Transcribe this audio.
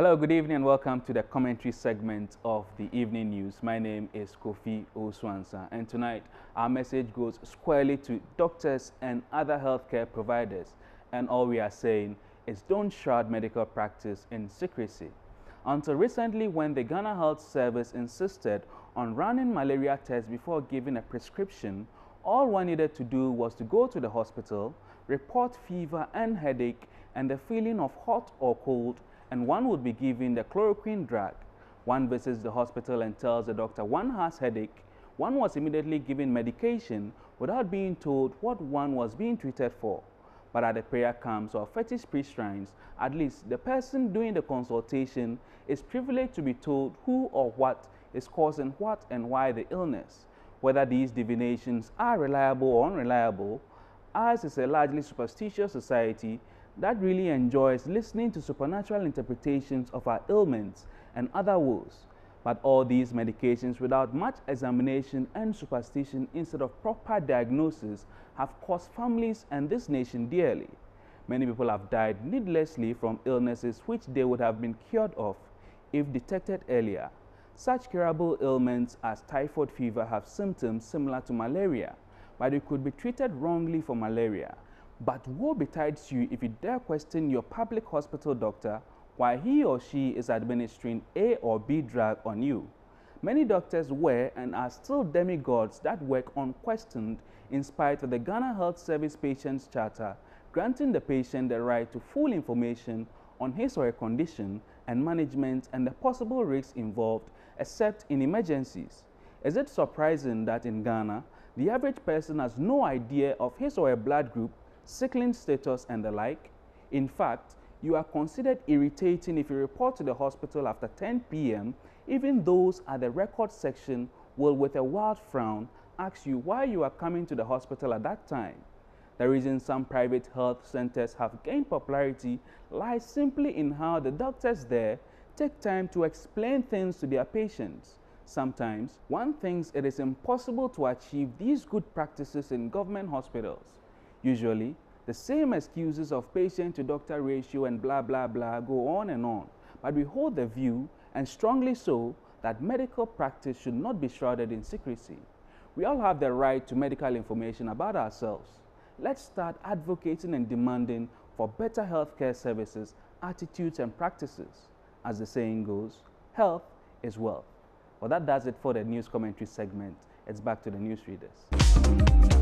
Hello, good evening, and welcome to the commentary segment of the evening news. My name is Kofi Owusu-Ansah, and tonight our message goes squarely to doctors and other healthcare providers. And all we are saying is don't shroud medical practice in secrecy. Until recently, when the Ghana Health Service insisted on running malaria tests before giving a prescription, all one needed to do was to go to the hospital, report fever and headache and the feeling of hot or cold, and one would be given the chloroquine drug. One visits the hospital and tells the doctor one has headache. One was immediately given medication without being told what one was being treated for. But at the prayer camps or fetish priest shrines, at least the person doing the consultation is privileged to be told who or what is causing what and why the illness. Whether these divinations are reliable or unreliable, ours is a largely superstitious society that really enjoys listening to supernatural interpretations of our ailments and other woes. But all these medications without much examination and superstition instead of proper diagnosis have cost families and this nation dearly. Many people have died needlessly from illnesses which they would have been cured of if detected earlier. Such curable ailments as typhoid fever have symptoms similar to malaria, but it could be treated wrongly for malaria. But woe betides you if you dare question your public hospital doctor while he or she is administering A or B drug on you. Many doctors were and are still demigods that work unquestioned in spite of the Ghana Health Service Patients Charter, granting the patient the right to full information on his or her condition and management and the possible risks involved, except in emergencies. Is it surprising that in Ghana, the average person has no idea of his or her blood group, sickling status and the like? In fact, you are considered irritating if you report to the hospital after 10 p.m. Even those at the record section will, with a wild frown, ask you why you are coming to the hospital at that time. The reason some private health centers have gained popularity lies simply in how the doctors there take time to explain things to their patients. Sometimes, one thinks it is impossible to achieve these good practices in government hospitals. Usually, the same excuses of patient-to-doctor ratio and blah blah blah go on and on, but we hold the view, and strongly so, that medical practice should not be shrouded in secrecy. We all have the right to medical information about ourselves. Let's start advocating and demanding for better healthcare services, attitudes and practices. As the saying goes, health is wealth. Well, that does it for the news commentary segment. It's back to the newsreaders.